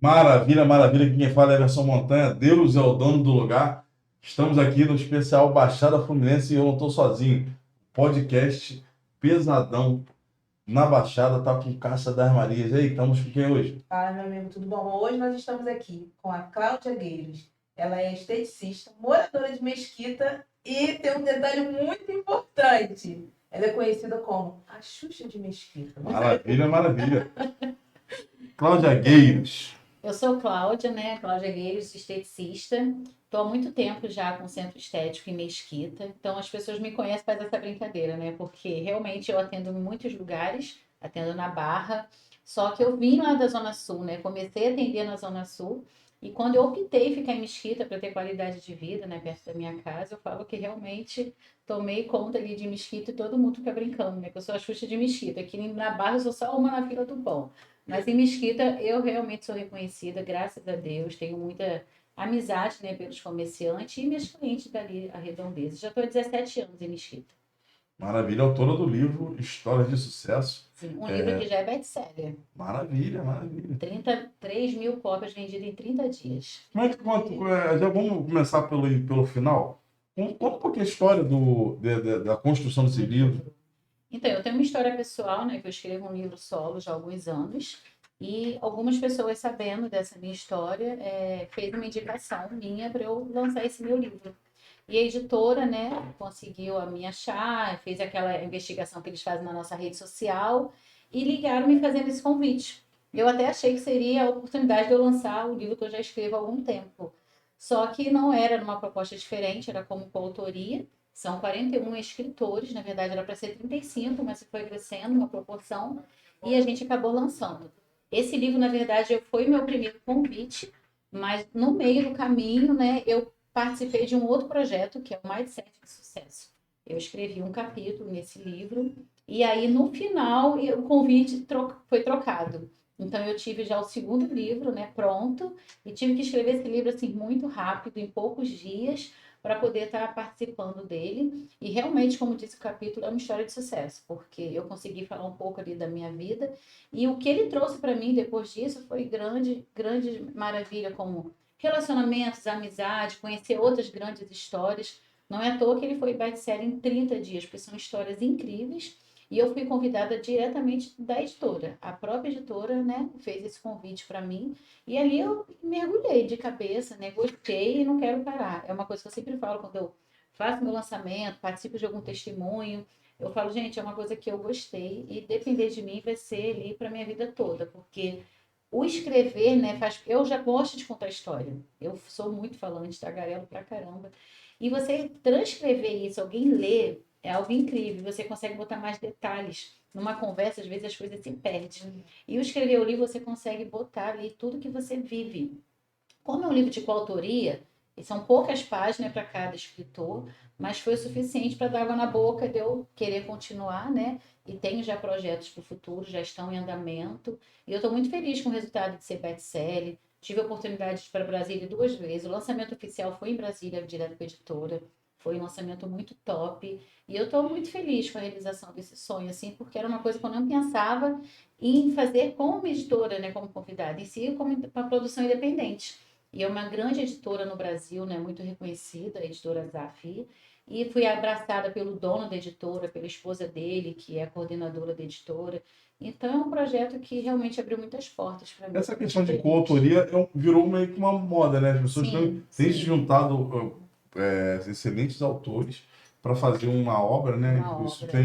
Maravilha, maravilha. Aqui quem fala é Emerson Montanha. Deus é o dono do lugar. Estamos aqui no especial Baixada Fluminense e eu não estou sozinho. Podcast pesadão na Baixada, tá com Caixa das Marias. E aí, estamos com quem hoje? Fala, meu amigo, tudo bom? Hoje nós estamos aqui com a Cláudia Gueiros. Ela é esteticista, moradora de Mesquita e tem um detalhe muito importante. Ela é conhecida como a Xuxa de Mesquita. Vamos saber por Maravilha, quê. maravilha. Cláudia Então, Gueiros. eu sou Cláudia, né? Cláudia Gueiros, esteticista. Estou há muito tempo já com centro estético em Mesquita. Então as pessoas me conhecem faz essa brincadeira, né? Porque realmente eu atendo em muitos lugares, atendo na Barra. Só que eu vim lá da Zona Sul, né? Comecei a atender na Zona Sul. E quando eu optei em ficar em Mesquita para ter qualidade de vida, né, perto da minha casa, eu falo que realmente tomei conta ali de Mesquita e todo mundo fica brincando, né? Que eu sou a Xuxa de Mesquita. Aqui na Barra eu sou só uma na fila do pão. Mas em Mesquita eu realmente sou reconhecida, graças a Deus, tenho muita amizade, né, pelos comerciantes e meus clientes dali, a Redondeza. Já estou há 17 anos em Mesquita. Maravilha, autora do livro Histórias de Sucesso. Sim, um livro que É, já é best-seller. maravilha, maravilha. 3.000 cópias vendidas em 30 dias. Como é que conta? Já vamos começar pelo final. Conta um pouquinho a história da construção desse livro. Então, eu tenho uma história pessoal, né, que eu escrevo um livro solo já há alguns anos, e algumas pessoas sabendo dessa minha história, fez uma indicação minha para eu lançar esse meu livro. E a editora, né, conseguiu a me achar, fez aquela investigação que eles fazem na nossa rede social e ligaram me fazendo esse convite. Eu até achei que seria a oportunidade de eu lançar o livro que eu já escrevo há algum tempo. Só que não era numa proposta diferente, era como coautoria. São 41 escritores, na verdade era para ser 35, mas foi crescendo uma proporção e a gente acabou lançando. Esse livro, na verdade, foi meu primeiro convite, mas no meio do caminho, né, eu participei de um outro projeto, que é o Mindset de Sucesso. Eu escrevi um capítulo nesse livro, e aí no final o convite foi trocado. Então eu tive já o segundo livro, né, pronto, e tive que escrever esse livro assim muito rápido, em poucos dias, para poder estar participando dele. E realmente, como disse o capítulo, é uma história de sucesso, porque eu consegui falar um pouco ali da minha vida, e o que ele trouxe para mim depois disso foi grande, grande maravilha, como relacionamentos, amizade, conhecer outras grandes histórias. Não é à toa que ele foi best-seller em 30 dias, porque são histórias incríveis. E eu fui convidada diretamente da editora. A própria editora, né, fez esse convite para mim. E ali eu mergulhei de cabeça, né, gostei e não quero parar. É uma coisa que eu sempre falo quando eu faço meu lançamento, participo de algum testemunho. Eu falo, gente, é uma coisa que eu gostei e depender de mim vai ser ali para minha vida toda, porque o escrever, né, faz. Eu já gosto de contar história. Eu sou muito falante, tagarelo pra caramba. E você transcrever isso, alguém ler, é algo incrível. Você consegue botar mais detalhes. Numa conversa, às vezes as coisas se perdem. E o escrever o livro, você consegue botar ali tudo que você vive. Como é um livro de coautoria, e são poucas páginas para cada escritor, mas foi o suficiente para dar água na boca de eu querer continuar, né? E tenho já projetos para o futuro, já estão em andamento. E eu estou muito feliz com o resultado de ser best-seller. Tive a oportunidade de ir para Brasília 2 vezes. O lançamento oficial foi em Brasília, direto com a editora. Foi um lançamento muito top. E eu estou muito feliz com a realização desse sonho, assim, porque era uma coisa que eu não pensava em fazer como editora, né, como convidada, em si, como uma produção independente. E é uma grande editora no Brasil, né, muito reconhecida, a editora Zafi. E fui abraçada pelo dono da editora, pela esposa dele, que é a coordenadora da editora. Então é um projeto que realmente abriu muitas portas para mim. Essa Estou questão muito de feliz. coautoria virou meio que uma moda, né? As pessoas Sim, têm se sim, juntado, excelentes autores para fazer uma obra, né? uma Isso obra.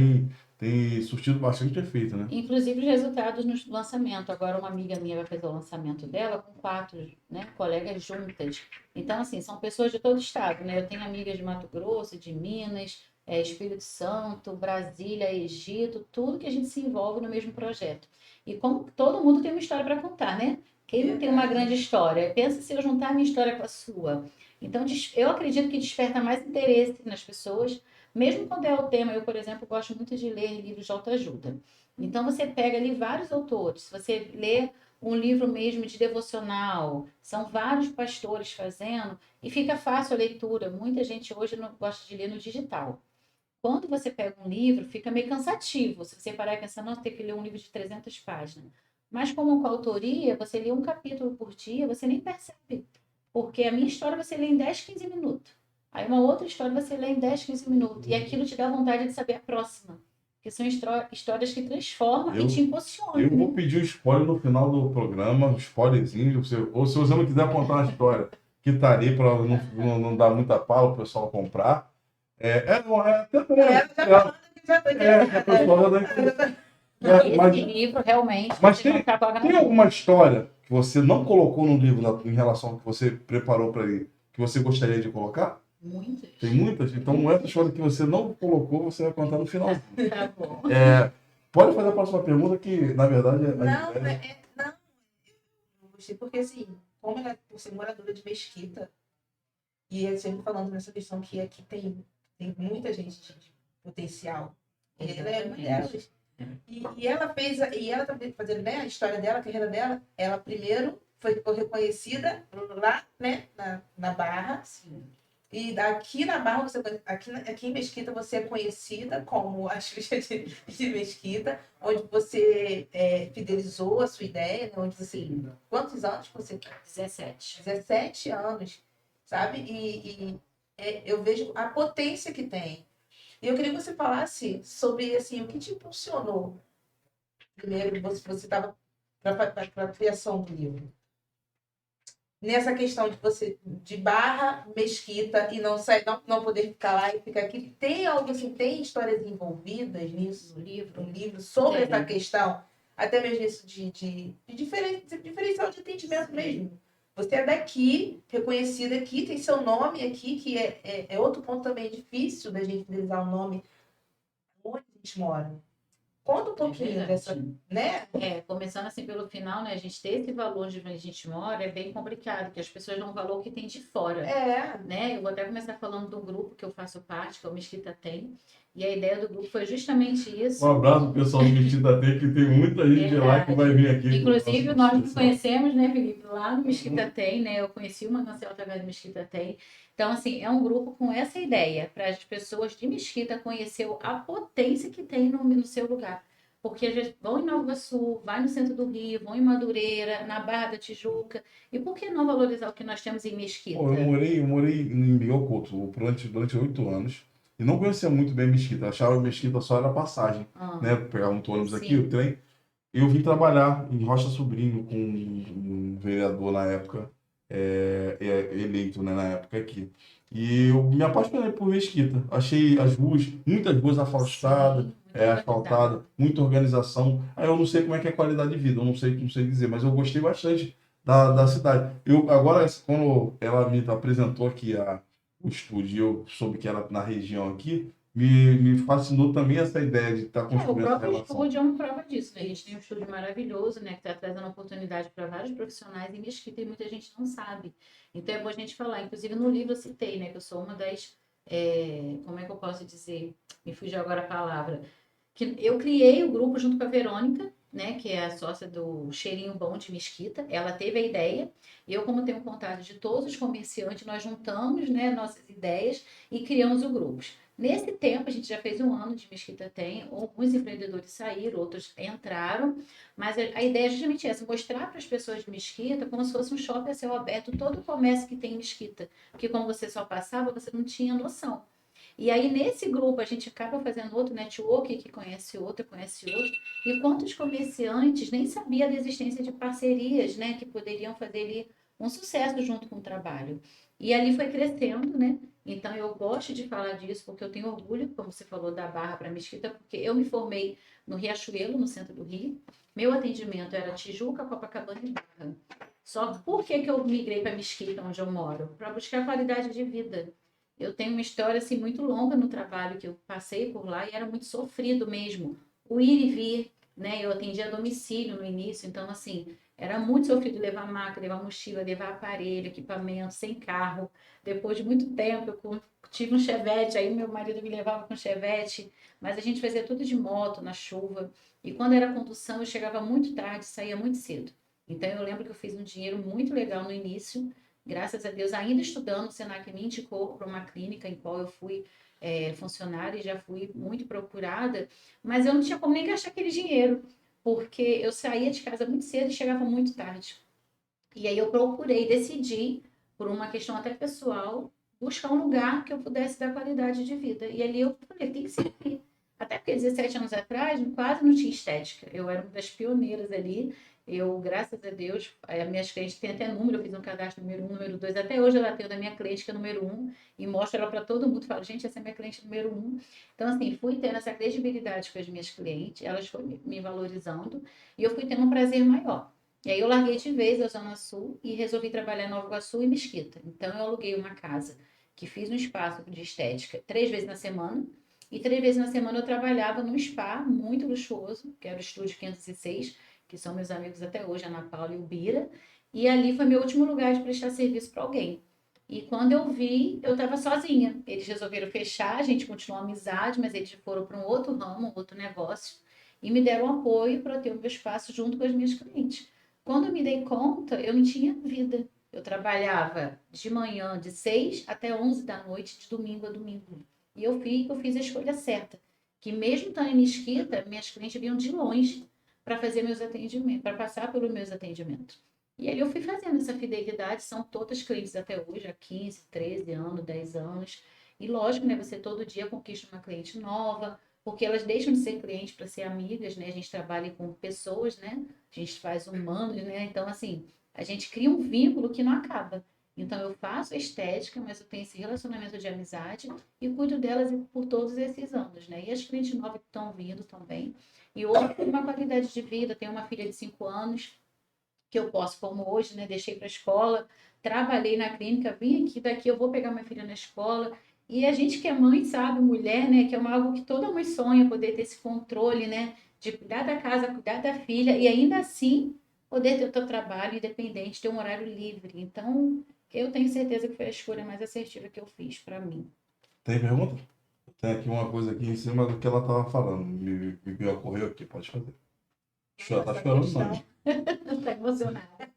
tem surtido bastante efeito, né? Inclusive os resultados no lançamento. Agora uma amiga minha vai fazer o lançamento dela com 4, né, colegas juntas. Então, assim, são pessoas de todo o estado, né? Eu tenho amigas de Mato Grosso, de Minas, Espírito Santo, Brasília, Egito, tudo que a gente se envolve no mesmo projeto. E como todo mundo tem uma história para contar, né? Quem não tem uma Verdade. grande história? Pensa se eu juntar a minha história com a sua. Então, eu acredito que desperta mais interesse nas pessoas, mesmo quando é o tema. Eu, por exemplo, gosto muito de ler livros de autoajuda. Então você pega ali vários autores, se você lê um livro mesmo de devocional, são vários pastores fazendo e fica fácil a leitura. Muita gente hoje não gosta de ler no digital. Quando você pega um livro, fica meio cansativo. Se você parar e pensar, não, ter que ler um livro de 300 páginas. Mas como coautoria, você lê um capítulo por dia, você nem percebe. Porque a minha história você lê em 10, 15 minutos. Aí uma outra história você lê em 10, 15 minutos. E aquilo te dá vontade de saber a próxima. Porque são histórias que transformam e te Eu, impulsionam, eu vou né? pedir um spoiler no final do programa, um spoilerzinho, ou se você não quiser contar uma história que tá ali para não dar muita pala o pessoal comprar. Não, até bom. Ela já falando que já tô O pessoal já deve. Não, esse Mas, livro, realmente, mas vocês vão ficar com a tem alguma história que você não colocou no livro em relação ao que você preparou para ele, que você gostaria de colocar? Muitas. Tem muitas? Então, essa história que você não colocou, você vai contar no final. Tá bom. Pode fazer a próxima pergunta, que na verdade Não, não, eu gostei porque assim, como ela por ser moradora de Mesquita, e é sempre falando nessa questão que aqui tem muita gente de potencial. E ela é uma delas. E ela fez, e ela também fazendo, né, a história dela, a carreira dela, ela primeiro ficou reconhecida lá, né, na Barra. Sim. E aqui na Barra, aqui em Mesquita, você é conhecida como a Xuxa de Mesquita, onde você fidelizou a sua ideia, né, onde você. Quantos anos você? 17. 17 anos, sabe? Eu vejo a potência que tem. E eu queria que você falasse sobre assim, o que te impulsionou. Primeiro, você estava para a criação do livro. Nessa questão de você de Barra, Mesquita e não poder ficar lá e ficar aqui. Tem algo assim, tem histórias envolvidas nisso, no livro sobre essa questão, até mesmo isso de diferencial de atendimento mesmo. Você é daqui, reconhecida aqui, tem seu nome aqui, que é outro ponto também difícil da gente utilizar o nome onde a gente mora. Conta um pouquinho dessa, né? Começando assim pelo final, né? A gente ter esse valor de onde a gente mora é bem complicado, porque as pessoas dão valor que tem de fora. Né? Eu vou até começar falando do grupo que eu faço parte, que é o Mesquita Tem. E a ideia do grupo foi justamente isso. Um abraço pro pessoal do Mesquita Tem, que tem muita gente de lá que vai vir aqui. Inclusive, nós nos conhecemos, né, Felipe? Lá no Mesquita Tem, né? Eu conheci uma Cancela através do Mesquita Tem. Então, assim, é um grupo com essa ideia, para as pessoas de Mesquita conhecer a potência que tem no seu lugar. Porque a gente vão em Nova Iguaçu, vai no centro do Rio, vão em Madureira, na Barra da Tijuca. E por que não valorizar o que nós temos em Mesquita? Eu morei em Biocouto durante 8 anos e não conhecia muito bem Mesquita. Achava que Mesquita só era passagem, né? Pegar um ônibus aqui, o trem. Eu vim trabalhar em Rocha Sobrinho com um vereador na época, eleito, né, na época aqui. E eu me apaixonei por Mesquita. Achei as ruas, muitas ruas asfaltadas, muita organização. Aí eu não sei como é que é a qualidade de vida, eu não sei dizer, mas eu gostei bastante da cidade. Agora, quando ela me apresentou aqui o estúdio, eu soube que era na região aqui, me fascinou também essa ideia de estar construindo essa relação. O próprio estúdio é uma prova disso, né? A gente tem um estúdio maravilhoso, né? Que está trazendo oportunidade para vários profissionais em Mesquita e muita gente não sabe. Então é bom a gente falar. Inclusive no livro eu citei, né? Que eu sou uma das... como é que eu posso dizer? Me fugiu agora a palavra. Que eu criei o grupo junto com a Verônica, né? Que é a sócia do Cheirinho Bom de Mesquita. Ela teve a ideia. Eu, como tenho contato de todos os comerciantes, nós juntamos, né, nossas ideias e criamos o grupo. Nesse tempo, a gente já fez 1 ano de Mesquita Tem, alguns empreendedores saíram, outros entraram, mas a ideia é justamente essa, mostrar para as pessoas de Mesquita como se fosse um shopping a céu aberto, todo o comércio que tem em Mesquita, porque como você só passava, você não tinha noção. E aí, nesse grupo, a gente acaba fazendo outro network, que conhece outro, e quantos comerciantes nem sabia da existência de parcerias, né, que poderiam fazer ali um sucesso junto com o trabalho. E ali foi crescendo, né? Então, eu gosto de falar disso porque eu tenho orgulho, como você falou, da Barra para Mesquita, porque eu me formei no Riachuelo, no centro do Rio. Meu atendimento era Tijuca, Copacabana e Barra. Só por que eu migrei para Mesquita, onde eu moro? Para buscar qualidade de vida. Eu tenho uma história assim muito longa no trabalho que eu passei por lá e era muito sofrido mesmo. O ir e vir, né? Eu atendia a domicílio no início, então assim, era muito sofrido levar maca, levar mochila, levar aparelho, equipamento, sem carro. Depois de muito tempo, eu tive um Chevette, aí meu marido me levava com Chevette, mas a gente fazia tudo de moto, na chuva. E quando era condução, eu chegava muito tarde, saía muito cedo. Então eu lembro que eu fiz um dinheiro muito legal no início, graças a Deus, ainda estudando, o Senac me indicou para uma clínica em qual eu fui funcionária e já fui muito procurada, mas eu não tinha como nem gastar aquele dinheiro, porque eu saía de casa muito cedo e chegava muito tarde. E aí eu decidi, por uma questão até pessoal, buscar um lugar que eu pudesse dar qualidade de vida. E ali eu falei, tem que ser aqui. Até porque 17 anos atrás quase não tinha estética. Eu era uma das pioneiras ali. Eu, graças a Deus, as minhas clientes têm até número, eu fiz um cadastro número 1, número 2. Até hoje ela tem o da minha cliente, que é número 1, e mostro ela para todo mundo. Falo, gente, essa é minha cliente número 1. Então, assim, fui tendo essa credibilidade com as minhas clientes, elas foram me valorizando, e eu fui tendo um prazer maior. E aí eu larguei de vez a Zona Sul e resolvi trabalhar em Nova Iguaçu e Mesquita. Então eu aluguei uma casa que fiz um espaço de estética 3 vezes na semana. E 3 vezes na semana eu trabalhava num spa muito luxuoso, que era o Estúdio 506, que são meus amigos até hoje, a Ana Paula e o Bira. E ali foi meu último lugar de prestar serviço para alguém. E quando eu vi, eu estava sozinha. Eles resolveram fechar, a gente continuou a amizade, mas eles foram para um outro ramo, um outro negócio, e me deram apoio para ter o meu espaço junto com as minhas clientes. Quando eu me dei conta, eu não tinha vida. Eu trabalhava de manhã, de 6 até 11 da noite, de domingo a domingo. E eu fiz a escolha certa. Que mesmo estando em Mesquita, minhas clientes vinham de longe para fazer meus atendimentos, para passar pelos meus atendimentos. E aí eu fui fazendo essa fidelidade, são todas clientes até hoje, há 15, 13 anos, 10 anos. E lógico, né, você todo dia conquista uma cliente nova, porque elas deixam de ser clientes para ser amigas, né? A gente trabalha com pessoas, né? A gente faz humanos, né? Então, assim, a gente cria um vínculo que não acaba. Então, eu faço a estética, mas eu tenho esse relacionamento de amizade e cuido delas por todos esses anos, né? E as clientes novas que estão vindo também. E hoje eu tenho uma qualidade de vida, tenho uma filha de 5 anos, que eu posso, como hoje, né? Deixei para a escola, trabalhei na clínica, vim aqui, daqui eu vou pegar minha filha na escola. E a gente que é mãe, sabe, mulher, né? Que é algo que toda mãe sonha, poder ter esse controle, né? De cuidar da casa, cuidar da filha e ainda assim poder ter o teu trabalho independente, ter um horário livre. Então, eu tenho certeza que foi a escolha mais assertiva que eu fiz para mim. Tem pergunta? Tem aqui uma coisa aqui em cima do que ela estava falando. Me ocorreu aqui, pode fazer. Tá Essa chorando, questão, não. Tá emocionada.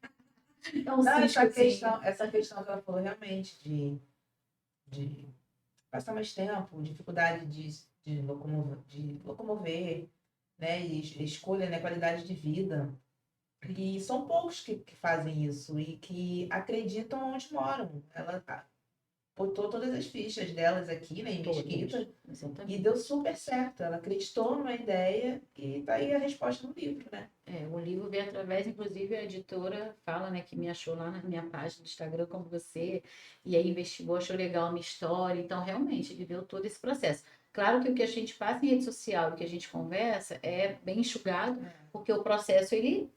É um não, cisco, assim. essa questão que ela falou realmente de passar mais tempo, dificuldade de locomover, né? E escolha, né? Qualidade de vida. E são poucos que fazem isso e que acreditam onde moram. Ela botou todas as fichas delas aqui, né, em Mesquita, e deu super certo. Ela acreditou numa ideia e tá aí a resposta no livro, né? O livro veio através, inclusive, a editora fala, né, que me achou lá na minha página do Instagram como você, e aí investigou, achou legal a minha história. Então, realmente, ele deu todo esse processo. Claro que o que a gente passa em rede social, o que a gente conversa, é bem enxugado, porque o processo,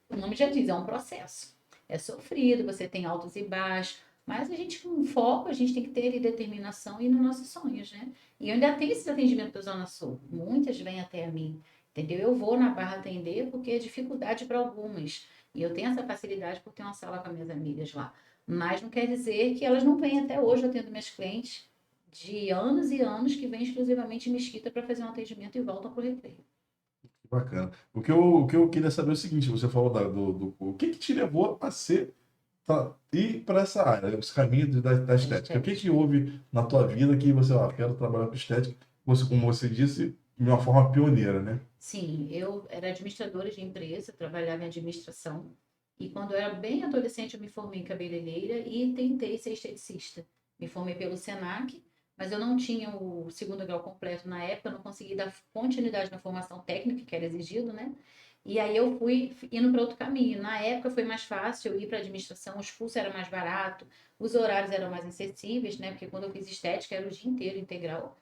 o nome já diz, é um processo. É sofrido, você tem altos e baixos, mas a gente, com foco, a gente tem que ter ali determinação e nos nossos sonhos, né? E eu ainda tenho esse atendimento da Zona Sul. Muitas vêm até a mim, entendeu? Eu vou na Barra atender porque é dificuldade para algumas. E eu tenho essa facilidade por ter uma sala com as minhas amigas lá. Mas não quer dizer que elas não vêm até hoje. Eu atendo minhas clientes de anos e anos que vêm exclusivamente em Mesquita para fazer um atendimento e voltam para o Recreio. Bacana. O que eu queria saber é o seguinte, você falou o que te levou a ir para essa área, os caminhos da estética. O que houve na tua vida que você, quero trabalhar com estética, você, como você disse, de uma forma pioneira, né? Sim, eu era administradora de empresa, trabalhava em administração. E quando eu era bem adolescente, eu me formei em cabeleireira e tentei ser esteticista. Me formei pelo Senac, mas eu não tinha o segundo grau completo na época, eu não consegui dar continuidade na formação técnica que era exigido, né? E aí eu fui indo para outro caminho. Na época foi mais fácil eu ir para administração, os cursos eram mais baratos, os horários eram mais acessíveis, né? Porque quando eu fiz estética era o dia inteiro integral.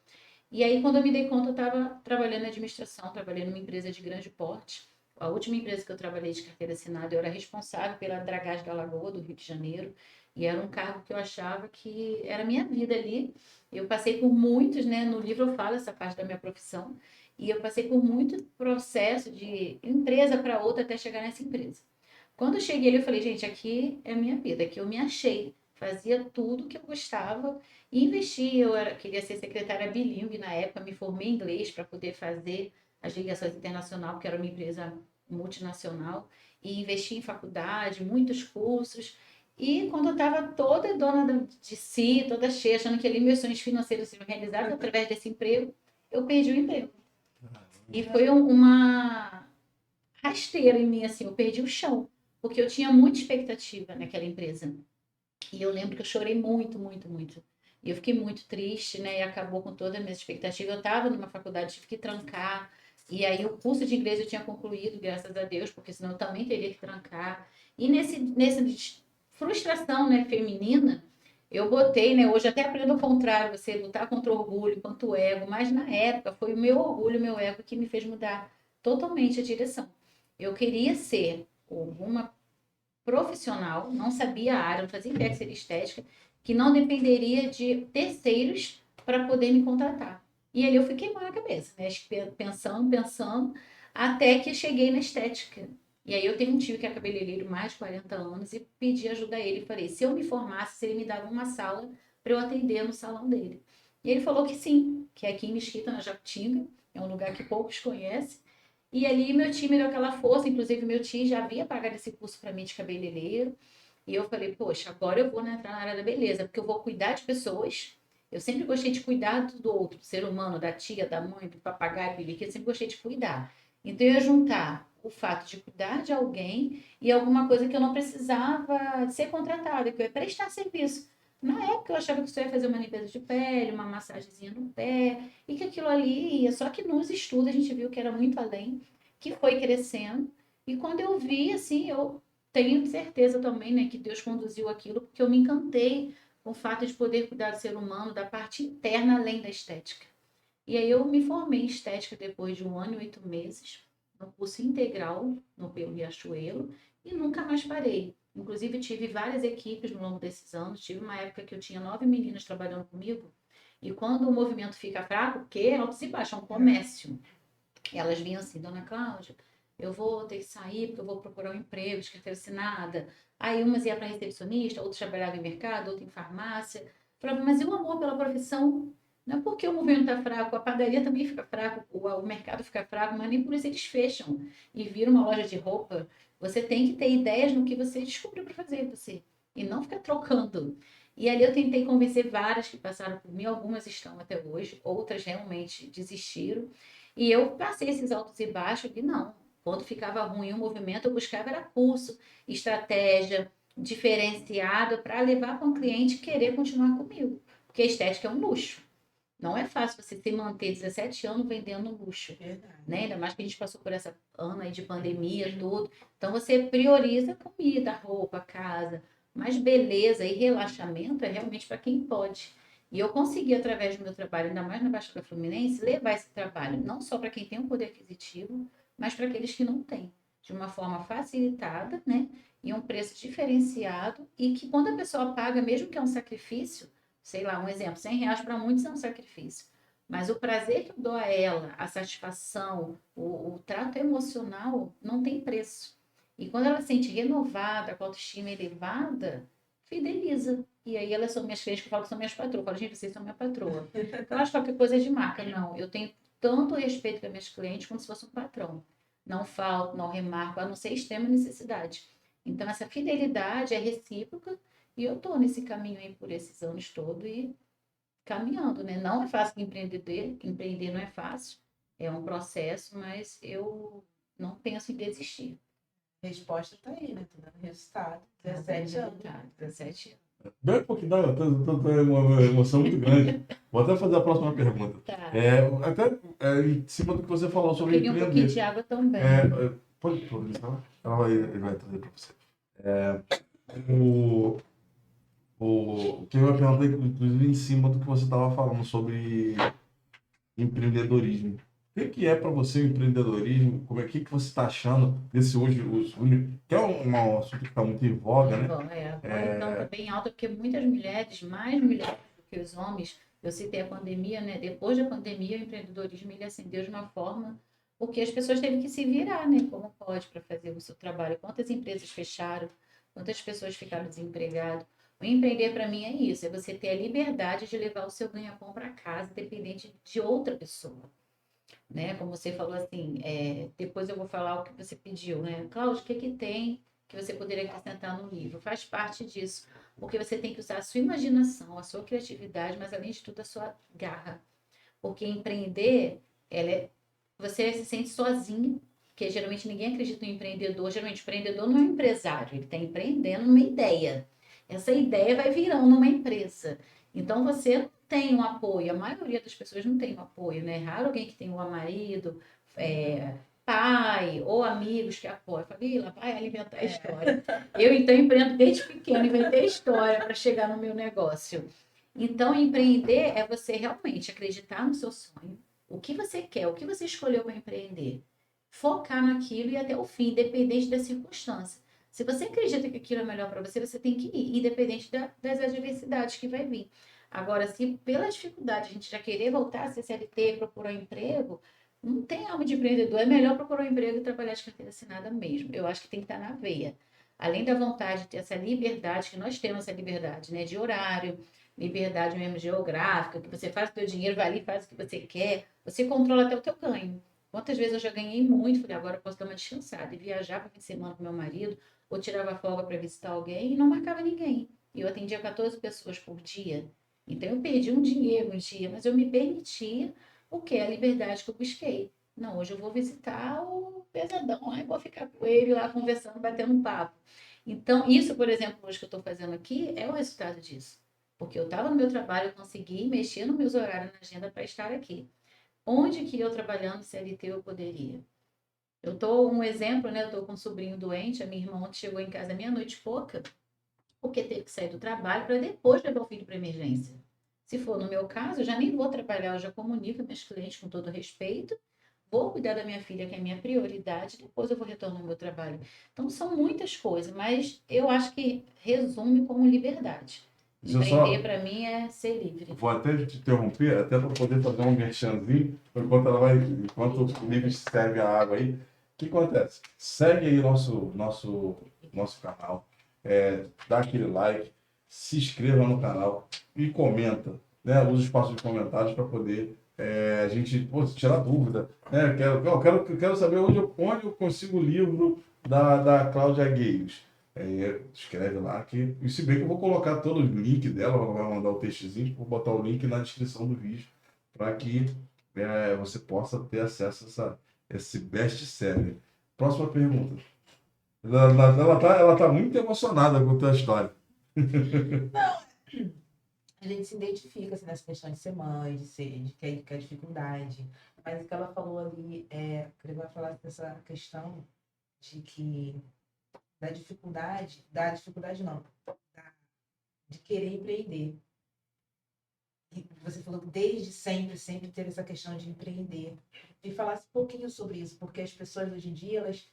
E aí, quando eu me dei conta, eu estava trabalhando em administração, trabalhei numa empresa de grande porte. A última empresa que eu trabalhei de carteira assinada, eu era responsável pela dragagem da Lagoa, do Rio de Janeiro, e era um cargo que eu achava que era a minha vida ali. Eu passei por muitos, né? No livro eu falo essa parte da minha profissão, e eu passei por muito processo de empresa para outra até chegar nessa empresa. Quando eu cheguei ali, eu falei, gente, aqui é a minha vida, aqui eu me achei. Fazia tudo que eu gostava e investi. Queria ser secretária bilíngue na época, me formei em inglês para poder fazer as ligações internacionais, porque era uma empresa multinacional, e investi em faculdade, muitos cursos. E quando eu estava toda dona de si, toda cheia, achando que ali meus sonhos financeiros seriam realizados através desse emprego, eu perdi o emprego. E foi uma rasteira em mim, assim, eu perdi o chão, porque eu tinha muita expectativa naquela empresa. E eu lembro que eu chorei muito, muito, muito. E eu fiquei muito triste, né? E acabou com toda a minha expectativa. Eu estava numa faculdade, tive que trancar. E aí o curso de inglês eu tinha concluído, graças a Deus, porque senão eu também teria que trancar. E nessa frustração, né, feminina, eu botei, né? Hoje até aprendo ao contrário, você lutar contra o orgulho, contra o ego, mas na época foi o meu orgulho, o meu ego que me fez mudar totalmente a direção. Eu queria ser uma profissional, não sabia a área, não fazia ideia que seria estética, que não dependeria de terceiros para poder me contratar. E ali eu fui queimando a cabeça, né? Pensando, pensando, até que cheguei na estética. E aí eu tenho um tio que é cabeleireiro mais de 40 anos e pedi ajuda a ele. Falei, se eu me formasse, se ele me dava uma sala para eu atender no salão dele. E ele falou que sim, que é aqui em Mesquita, na Jacutinga, é um lugar que poucos conhecem. E ali meu time deu aquela força, inclusive meu tio já havia pagado esse curso para mim de cabeleireiro. E eu falei, poxa, agora eu vou entrar na área da beleza, porque eu vou cuidar de pessoas. Eu sempre gostei de cuidar do outro, do ser humano, da tia, da mãe, do papagaio, periquito, eu sempre gostei de cuidar. Então eu ia juntar o fato de cuidar de alguém e alguma coisa que eu não precisava ser contratada, que eu ia prestar serviço. Na época eu achava que você ia fazer uma limpeza de pele, uma massagenzinha no pé, e que aquilo ali ia. Só que nos estudos a gente viu que era muito além, que foi crescendo. E quando eu vi, assim, eu tenho certeza também, né, que Deus conduziu aquilo, porque eu me encantei com o fato de poder cuidar do ser humano, da parte interna além da estética. E aí eu me formei em estética depois de 1 ano e 8 meses, no curso integral no Peu Riachuelo, e nunca mais parei. Inclusive, tive várias equipes no longo desses anos. Tive uma época que eu tinha 9 meninas trabalhando comigo. E quando o movimento fica fraco, porque é alto e baixo, é um comércio. Elas vinham assim, Dona Cláudia, eu vou ter que sair porque eu vou procurar um emprego de carteira assinada. Aí umas iam para recepcionista, outras trabalhavam em mercado, outras em farmácia. Falava, mas e o amor pela profissão? Não é porque o movimento está fraco, a padaria também fica fraco, o mercado fica fraco, mas nem por isso eles fecham e viram uma loja de roupa. Você tem que ter ideias no que você descobriu para fazer você e não ficar trocando. E ali eu tentei convencer várias que passaram por mim, algumas estão até hoje, outras realmente desistiram. E eu passei esses altos e baixos e não. Quando ficava ruim o movimento, eu buscava era curso, estratégia, diferenciado para levar para um cliente querer continuar comigo. Porque a estética é um luxo. Não é fácil você se manter 17 anos vendendo luxo. Verdade. Né? Ainda mais que a gente passou por essa ano aí de pandemia, tudo. Então você prioriza comida, roupa, casa. Mas beleza e relaxamento é realmente para quem pode. E eu consegui, através do meu trabalho, ainda mais na Baixada Fluminense, levar esse trabalho não só para quem tem um poder aquisitivo, mas para aqueles que não têm. De uma forma facilitada, né? E um preço diferenciado. E que quando a pessoa paga, mesmo que é um sacrifício, sei lá, um exemplo, R$ 100 para muitos é um sacrifício. Mas o prazer que eu dou a ela, a satisfação, o trato emocional, não tem preço. E quando ela se sente renovada, com a autoestima elevada, fideliza. E aí elas são minhas clientes, que eu falo que são minhas patroas. Eu falo, gente, vocês são minha patroa. Eu acho que qualquer coisa é de marca. Não, eu tenho tanto respeito com as minhas clientes como se fosse um patrão. Não falto, não remarco, a não ser extrema necessidade. Então, essa fidelidade é recíproca e eu estou nesse caminho aí por esses anos todos e caminhando, né? Não é fácil empreender não é fácil, é um processo, mas eu não penso em desistir. A resposta está aí, né? Tô dando resultado. 17 anos. 17 anos. Bem um pouquinho, tô uma emoção muito grande. Vou até fazer a próxima pergunta. Tá. Até em cima do que você falou sobre Queria um pouquinho de empreender. água também. Pode pôr, então. Ela vai trazer para você. O, o que eu ia perguntar, inclusive, em cima do que você estava falando sobre empreendedorismo. O que é para você o empreendedorismo? Como é que você está achando desse hoje, que é um assunto que está muito em voga, né? Bom, agora então está bem alta, porque muitas mulheres, mais mulheres do que os homens, eu citei a pandemia, né? Depois da pandemia, o empreendedorismo ele acendeu de uma forma, porque as pessoas teve que se virar, né? Como pode para fazer o seu trabalho. Quantas empresas fecharam, quantas pessoas ficaram desempregadas. O empreender para mim é isso, é você ter a liberdade de levar o seu ganha-pão para casa, dependente de outra pessoa. Né? Como você falou assim, depois eu vou falar o que você pediu, né? Cláudio, o que que tem que você poderia acrescentar no livro? Faz parte disso, porque você tem que usar a sua imaginação, a sua criatividade, mas além de tudo a sua garra. Porque empreender, você se sente sozinho, porque geralmente ninguém acredita no empreendedor. Geralmente o empreendedor não é um empresário, ele está empreendendo numa ideia. Essa ideia vai virando uma empresa. Então você não tem um apoio, a maioria das pessoas não tem um apoio, né? É raro alguém que tem um marido, pai ou amigos que apoiam. Fabíola, vai alimentar a história. Eu, então, empreendo desde pequeno, inventei história para chegar no meu negócio. Então, empreender é você realmente acreditar no seu sonho, o que você quer, o que você escolheu para empreender. Focar naquilo e até o fim, independente da circunstância. Se você acredita que aquilo é melhor para você, você tem que ir, independente das adversidades que vai vir. Agora, se pela dificuldade a gente já querer voltar a ser CLT, procurar um emprego, não tem alma de empreendedor. É melhor procurar um emprego e trabalhar de carteira assinada mesmo. Eu acho que tem que estar na veia. Além da vontade de ter essa liberdade, que nós temos essa liberdade, né? De horário, liberdade mesmo geográfica, que você faz o teu dinheiro, vai ali, faz o que você quer, você controla até o teu ganho. Quantas vezes eu já ganhei muito, falei, agora eu posso dar uma descansada e viajar para fim de semana com meu marido, ou tirava folga para visitar alguém e não marcava ninguém. E eu atendia 14 pessoas por dia. Então eu perdi um dinheiro um dia, mas eu me permitia o que é a liberdade que eu busquei. Não, hoje eu vou visitar o pesadão, aí vou ficar com ele lá conversando, batendo um papo. Então, isso, por exemplo, hoje que eu estou fazendo aqui, é o resultado disso. Porque eu estava no meu trabalho, eu consegui mexer nos meus horários na agenda para estar aqui. Onde que eu trabalhando CLT eu poderia? Eu estou, um exemplo, né? Eu estou com um sobrinho doente, a minha irmã ontem chegou em casa meia-noite e pouca, porque teve que sair do trabalho para depois levar o filho para emergência. Se for no meu caso, eu já nem vou trabalhar, eu já comunico meus clientes com todo respeito, vou cuidar da minha filha, que é a minha prioridade, depois eu vou retornar ao meu trabalho. Então, são muitas coisas, mas eu acho que resume como liberdade. Deixa eu Empreender, só. para mim, é ser livre. Vou até te interromper, até para poder fazer um merchanzinho, enquanto o Liv serve a água aí. O que acontece? Segue aí nosso canal, dá aquele like, se inscreva no canal e comenta, né? Usa o espaço de comentários para poder a gente tirar dúvida, né? Eu quero saber onde eu consigo o livro da Cláudia Gueiros. Escreve lá que. E se bem que eu vou colocar todo o link dela, ela vai mandar o textozinho, vou botar o link na descrição do vídeo para que você possa ter acesso a esse best-seller. Próxima pergunta. Ela tá muito emocionada com a tua história. A gente se identifica assim, nessa questão de ser mãe, que é dificuldade. Mas o que ela falou ali, que ele vai falar dessa questão de que da dificuldade não, de querer empreender. E você falou que desde sempre teve essa questão de empreender. E falasse um pouquinho sobre isso, porque as pessoas hoje em dia, elas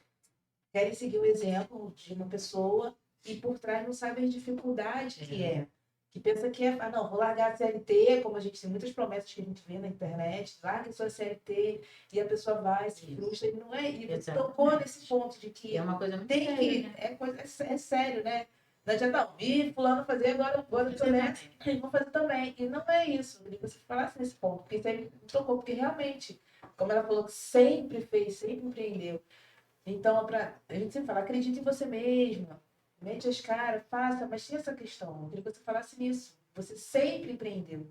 querem seguir o exemplo de uma pessoa e por trás não sabem a dificuldade que é. Que pensa que não, vou largar a CLT, como a gente tem muitas promessas que a gente vê na internet, larga a sua CLT e a pessoa vai, se frustra, e não é. E você tocou nesse ponto de que é uma coisa muito tem séria, que. né? É sério, né? Não adianta ouvir, fulano fazer, agora eu também, e vou fazer também. E não é isso. Eu queria que você falasse nesse ponto, porque você me tocou, porque realmente, como ela falou que sempre fez, sempre empreendeu. Então, a gente sempre fala, acredite em você mesma, mete as caras, faça, mas tinha essa questão. Eu queria que você falasse nisso. Você sempre empreendeu.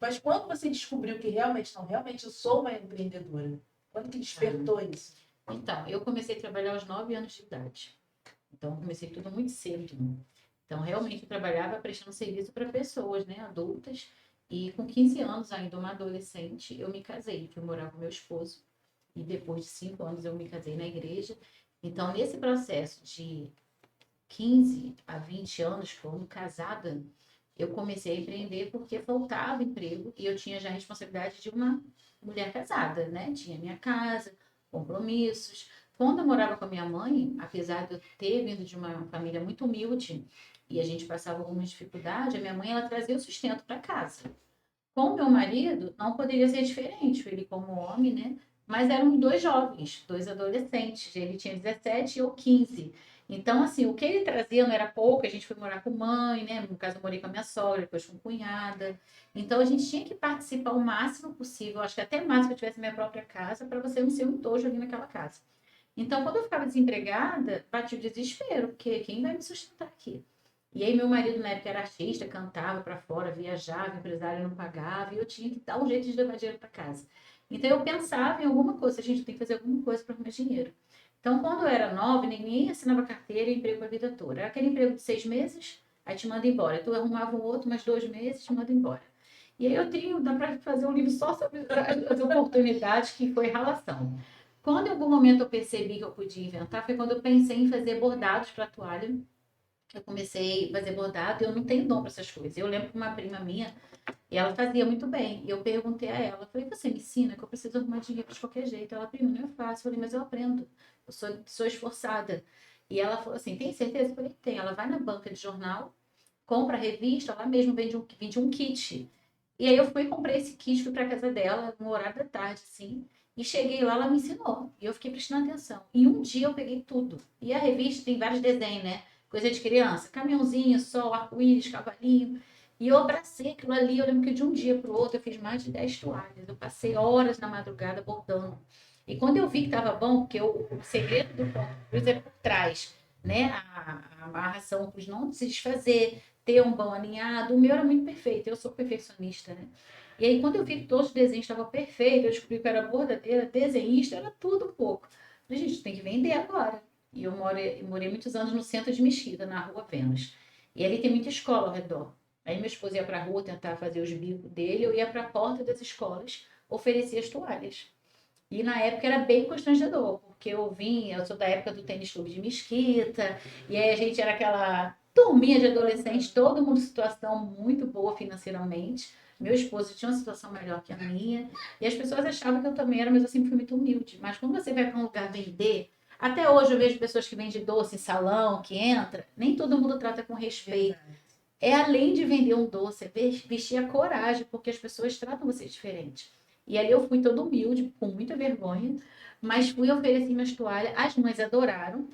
Mas quando você descobriu que realmente, não, realmente eu sou uma empreendedora, quando que despertou isso? Então, eu comecei a trabalhar aos 9 anos de idade. Então, eu comecei tudo muito cedo. Então, realmente, eu trabalhava prestando serviço para pessoas, né, adultas. E com 15 anos, ainda uma adolescente, eu me casei. Fui morar com meu esposo. E depois de 5 anos, eu me casei na igreja. Então, nesse processo de 15 a 20 anos, quando casada, eu comecei a empreender porque faltava emprego e eu tinha já a responsabilidade de uma mulher casada, né? Tinha minha casa, compromissos. Quando eu morava com a minha mãe, apesar de eu ter vindo de uma família muito humilde e a gente passava algumas dificuldades, a minha mãe ela trazia o sustento para casa. Com o meu marido, não poderia ser diferente, ele como homem, né? Mas eram dois jovens, dois adolescentes. Ele tinha 17 e eu 15. Então, assim, o que ele trazia não era pouco. A gente foi morar com mãe, né? No caso, eu morei com a minha sogra, depois com cunhada. Então, a gente tinha que participar o máximo possível. Acho que até mais que eu tivesse minha própria casa, para você não ser um tojo ali naquela casa. Então, quando eu ficava desempregada, batia o desespero, porque quem vai me sustentar aqui? E aí meu marido na época era artista, cantava para fora, viajava, empresário não pagava, e eu tinha que dar um jeito de levar dinheiro para casa. Então eu pensava em alguma coisa, a gente tem que fazer alguma coisa para arrumar dinheiro. Então, quando eu era nova, ninguém assinava carteira e emprego a vida toda. Era aquele emprego de 6 meses, aí te manda embora. Tu arrumava um outro, mais 2 meses, te manda embora. E aí dá para fazer um livro só sobre as oportunidades que foi relação. Quando em algum momento eu percebi que eu podia inventar, foi quando eu pensei em fazer bordados para toalha. Eu comecei a fazer bordado e eu não tenho dom para essas coisas. Eu lembro que uma prima minha, e ela fazia muito bem. E eu perguntei a ela, falei, você me ensina que eu preciso arrumar dinheiro de qualquer jeito. Ela, prima, não é fácil. Eu falei, mas eu aprendo. Eu sou esforçada. E ela falou assim, tem certeza? Eu falei, tem. Ela vai na banca de jornal, compra a revista, lá mesmo vende um kit. E aí eu fui e comprei esse kit, fui pra casa dela, no horário da tarde, assim. E cheguei lá, ela me ensinou. E eu fiquei prestando atenção. E um dia eu peguei tudo. E a revista tem vários desenhos, né? Coisa de criança. Caminhãozinho, sol, arco-íris, cavalinho. E eu abracei aquilo ali. Eu lembro que de um dia pro outro eu fiz mais de 10 toalhas. Eu passei horas na madrugada bordando. E quando eu vi que tava bom, porque o segredo do ponto cruz é por trás, né? A amarração cruz não se desfazer, ter um bom alinhado. O meu era muito perfeito. Eu sou perfeccionista, né? E aí, quando eu vi que todos os desenhos estavam perfeitos, eu descobri que eu era bordadeira, desenhista, era tudo um pouco. Falei, gente, tem que vender agora. E eu morei muitos anos no centro de Mesquita, na Rua Vênus. E ali tem muita escola ao redor. Aí meu esposo ia para a rua tentar fazer os bicos dele, eu ia para a porta das escolas, oferecia as toalhas. E na época era bem constrangedor, porque eu sou da época do tênis clube de Mesquita, e aí a gente era aquela turminha de adolescentes, todo mundo em situação muito boa financeiramente. Meu esposo tinha uma situação melhor que a minha, e as pessoas achavam que eu também era, mas eu sempre fui muito humilde. Mas quando você vai para um lugar vender, até hoje eu vejo pessoas que vendem doce em salão, que entra, nem todo mundo trata com respeito. É além de vender um doce, é vestir a coragem, porque as pessoas tratam você diferente. E ali eu fui toda humilde, com muita vergonha, mas fui oferecer minhas toalhas, as mães adoraram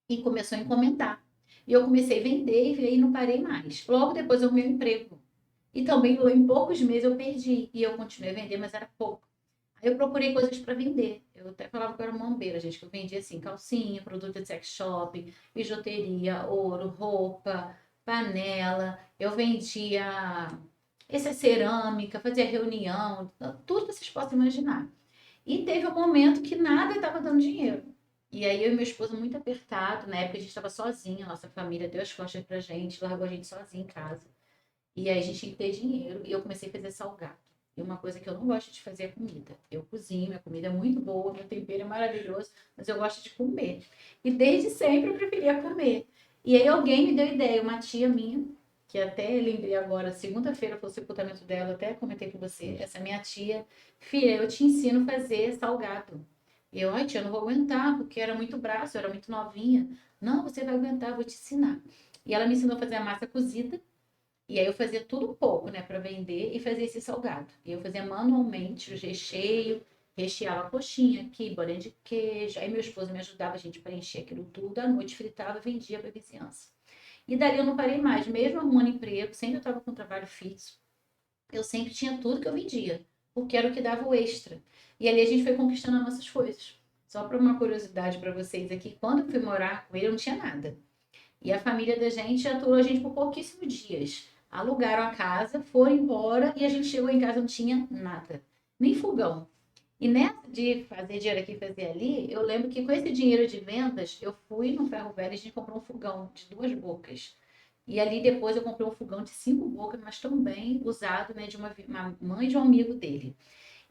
e começou a encomendar. E eu comecei a vender e aí não parei mais. Logo depois eu arrumei um emprego. E também em poucos meses eu perdi. E eu continuei a vender, mas era pouco. Aí eu procurei coisas para vender. Eu até falava que eu era mambeira, gente, que eu vendia assim, calcinha, produto de sex shop, bijuteria, ouro, roupa, panela. Eu vendia essa cerâmica, fazia reunião, tudo que vocês possam imaginar. E teve um momento que nada estava dando dinheiro. E aí eu e meu esposo muito apertado, na época a gente estava sozinha, nossa família deu as costas pra gente, largou a gente sozinha em casa. E aí a gente tinha que ter dinheiro e eu comecei a fazer salgado. E uma coisa que eu não gosto de fazer é comida. Eu cozinho, minha comida é muito boa, meu tempero é maravilhoso, mas eu gosto de comer. E desde sempre eu preferia comer. E aí alguém me deu ideia, uma tia minha, que até lembrei agora, segunda-feira foi o sepultamento dela, até comentei com você, essa minha tia, filha, eu te ensino a fazer salgado. E eu, ai tia, eu não vou aguentar, porque era muito braço, eu era muito novinha. Não, você vai aguentar, vou te ensinar. E ela me ensinou a fazer a massa cozida, e aí eu fazia tudo um pouco, né, para vender e fazia esse salgado. E eu fazia manualmente o recheio, recheava a coxinha aqui, bolinha de queijo. Aí meu esposo me ajudava a gente preencher aquilo tudo. À noite fritava e vendia para a vizinhança. E dali eu não parei mais, mesmo arrumando emprego, sempre eu estava com trabalho fixo. Eu sempre tinha tudo que eu vendia, porque era o que dava o extra. E ali a gente foi conquistando as nossas coisas. Só para uma curiosidade para vocês aqui, quando eu fui morar com ele, eu não tinha nada. E a família da gente aturou a gente por pouquíssimos dias. Alugaram a casa, foram embora e a gente chegou em casa e não tinha nada. Nem fogão. E nessa de fazer dinheiro aqui e fazer ali, eu lembro que com esse dinheiro de vendas, eu fui no Ferro Velho e a gente comprou um fogão de 2 bocas. E ali depois eu comprei um fogão de 5 bocas, mas também usado, né, de uma mãe de um amigo dele.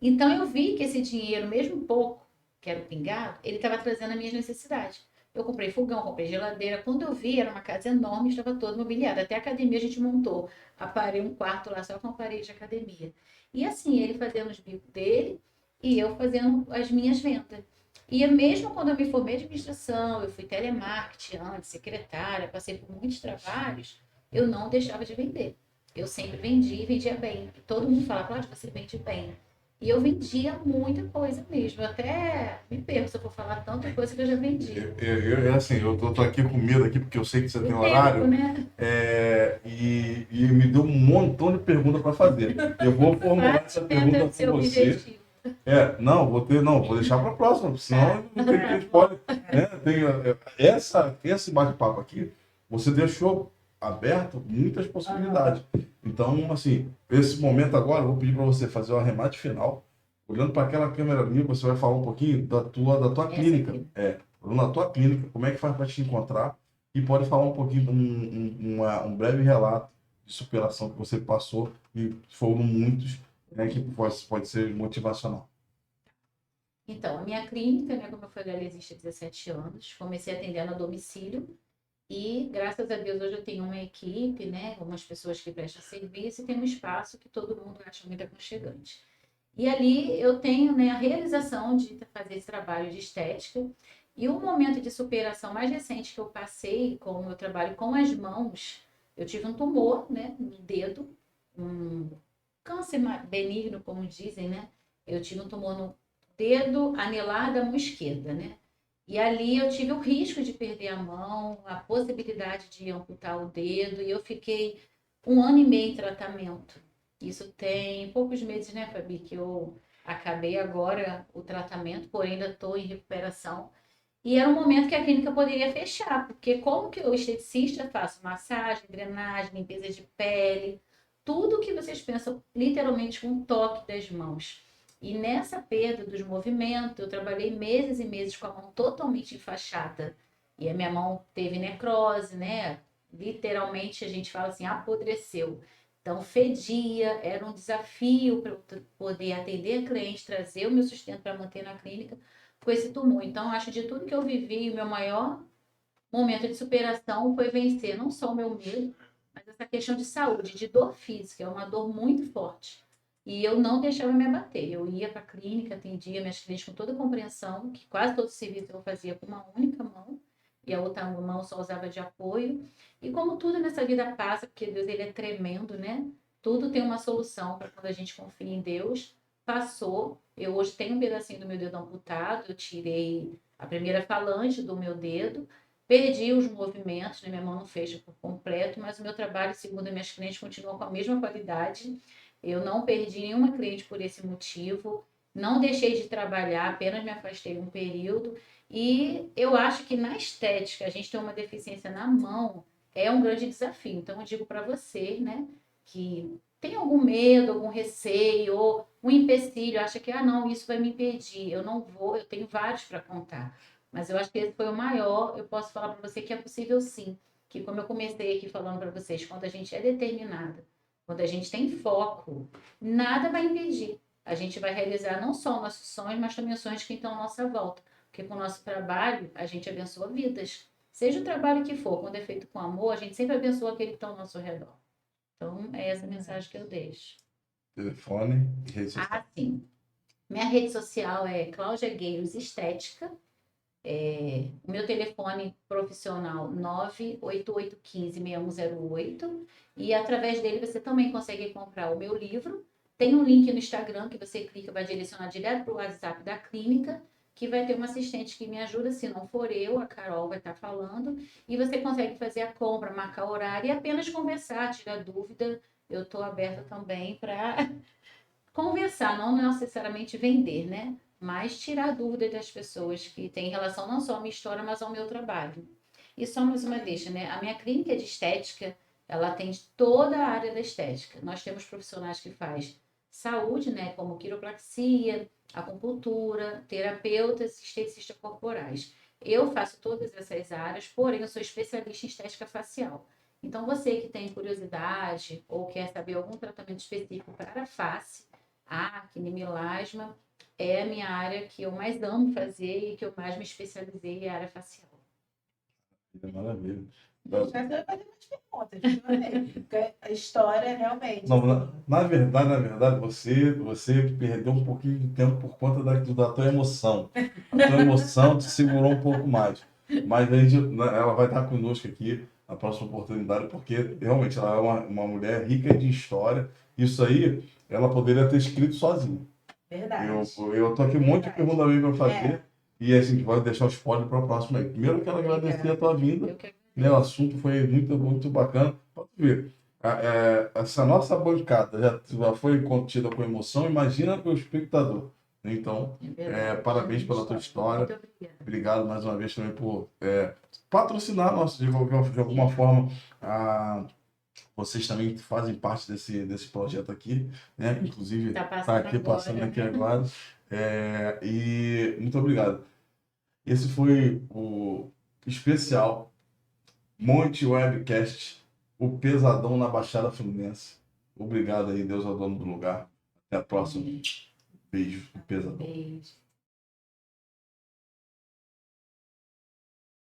Então eu vi que esse dinheiro, mesmo pouco, que era o pingado, ele estava trazendo as minhas necessidades. Eu comprei fogão, comprei geladeira. Quando eu vi, era uma casa enorme, estava toda mobiliada. Até a academia a gente montou. Aparei um quarto lá só com aparelho de academia. E assim, ele fazendo os bicos dele e eu fazendo as minhas vendas. E mesmo quando eu me formei em administração, eu fui telemarketing antes, secretária, passei por muitos trabalhos, eu não deixava de vender. Eu sempre vendi e vendia bem. E todo mundo fala, Cláudia, você vende bem. E eu vendia muita coisa mesmo. Eu até me perco se eu for falar tanta coisa que eu já vendi. Assim, eu tô aqui com medo aqui, porque eu sei que você tem O horário. tempo, né? E me deu um montão de perguntas para fazer. Eu vou formular essa pergunta Deve com ser o você. objetivo. Vou deixar para a próxima, senão não tem que a gente pode. Né, esse bate-papo aqui, você deixou aberto muitas possibilidades. Então, assim, esse momento agora, eu vou pedir para você fazer o arremate final, olhando para aquela câmera ali, você vai falar um pouquinho da tua clínica. aqui. na tua clínica, como é que faz para te encontrar? E pode falar um pouquinho, um breve relato de superação que você passou, e foram muitos, né, que pode ser motivacional. Então, a minha clínica, né, como eu falei, ela existe há 17 anos. Comecei atendendo a domicílio e, graças a Deus, hoje eu tenho uma equipe, né, algumas pessoas que prestam serviço e tem um espaço que todo mundo acha muito aconchegante. E ali eu tenho, né, a realização de fazer esse trabalho de estética. E o momento de superação mais recente que eu passei com o meu trabalho com as mãos, eu tive um tumor, né, no dedo, um câncer benigno, como dizem, né? Eu tive um tumor no dedo anelar da mão esquerda, né? E ali eu tive o risco de perder a mão, a possibilidade de amputar o dedo, e eu fiquei 1 ano e meio em tratamento. Isso tem poucos meses, né, Fabi, que eu acabei agora o tratamento, porém ainda estou em recuperação. E era um momento que a clínica poderia fechar, porque como que eu, esteticista, faço massagem, drenagem, limpeza de pele, tudo que vocês pensam literalmente com um toque das mãos. E nessa perda dos movimentos, eu trabalhei meses e meses com a mão totalmente enfaixada. E a minha mão teve necrose, né? Literalmente a gente fala assim, apodreceu. Então fedia, era um desafio para eu poder atender a cliente, trazer o meu sustento para manter na clínica com esse tumor. Então, acho que de tudo que eu vivi, o meu maior momento de superação foi vencer não só o meu medo, mas essa questão de saúde, de dor física, é uma dor muito forte. E eu não deixava me abater. Eu ia para a clínica, atendia minhas clientes com toda a compreensão, que quase todo o serviço eu fazia com uma única mão, e a outra mão só usava de apoio. E como tudo nessa vida passa, porque Deus ele é tremendo, né? Tudo tem uma solução para quando a gente confia em Deus. Passou. Eu hoje tenho um pedacinho do meu dedo amputado, eu tirei a primeira falange do meu dedo, perdi os movimentos, né? Minha mão não fecha por completo, mas o meu trabalho, segundo minhas clientes, continua com a mesma qualidade. Eu não perdi nenhuma cliente por esse motivo, não deixei de trabalhar, apenas me afastei um período. E eu acho que na estética, a gente ter uma deficiência na mão é um grande desafio. Então, eu digo para você, né, que tem algum medo, algum receio, ou um empecilho, acha que, ah, não, isso vai me impedir, eu não vou, eu tenho vários para contar. Mas eu acho que esse foi o maior. Eu posso falar para você que é possível sim. Que como eu comecei aqui falando para vocês, quando a gente é determinada, quando a gente tem foco, nada vai impedir. A gente vai realizar não só nossos sonhos, mas também os sonhos de quem está à nossa volta. Porque com o nosso trabalho, a gente abençoa vidas. Seja o trabalho que for, quando é feito com amor, a gente sempre abençoa aquele que está ao nosso redor. Então, é essa mensagem que eu deixo. Telefone e rede social. Ah, sim. Minha rede social é Cláudia Gueiros Estética. O meu telefone profissional 98815-6108 e através dele você também consegue comprar o meu livro. Tem um link no Instagram que você clica, vai direcionar direto para o WhatsApp da clínica, que vai ter uma assistente que me ajuda, se não for eu, a Carol vai estar falando, e você consegue fazer a compra, marcar horário e apenas conversar, tirar dúvida. Eu estou aberta também para conversar, não necessariamente vender, né? Mas tirar dúvida das pessoas que têm relação não só à minha história, mas ao meu trabalho. E só mais uma deixa, né? A minha clínica de estética, ela atende toda a área da estética. Nós temos profissionais que faz saúde, né? Como quiropraxia, acupuntura, terapeutas, esteticistas corporais. Eu faço todas essas áreas, porém eu sou especialista em estética facial. Então, você que tem curiosidade ou quer saber algum tratamento específico para a face, acne, melasma, é a minha área que eu mais amo fazer e que eu mais me especializei, é a área facial. Maravilha. Você vai fazer umas perguntas, porque a história realmente. Não, na verdade, você perdeu um pouquinho de tempo por conta da tua emoção. A tua emoção te segurou um pouco mais. Mas ela vai estar conosco aqui na próxima oportunidade, porque realmente ela é uma mulher rica de história. Isso aí, ela poderia ter escrito sozinha. Verdade. Eu tô aqui um monte de perguntas aí para fazer. É. E a gente vai deixar o spoiler para o próximo aí. Primeiro, eu quero agradecer a tua vinda. Eu que Né, o assunto foi muito, muito bacana. Pode ver. Essa nossa bancada já foi contida com emoção, imagina para o espectador. Então, parabéns pela tua história. Muito obrigada. Obrigado mais uma vez também por patrocinar de alguma forma. Vocês também fazem parte desse projeto aqui, né? Inclusive, Tá está passando aqui agora, passando aqui né? agora. E muito obrigado. Esse foi o especial Monte Webcast, o Pesadão na Baixada Fluminense. Obrigado aí, Deus é o dono do lugar. Até a próxima. Beijo do Pesadão. Beijo.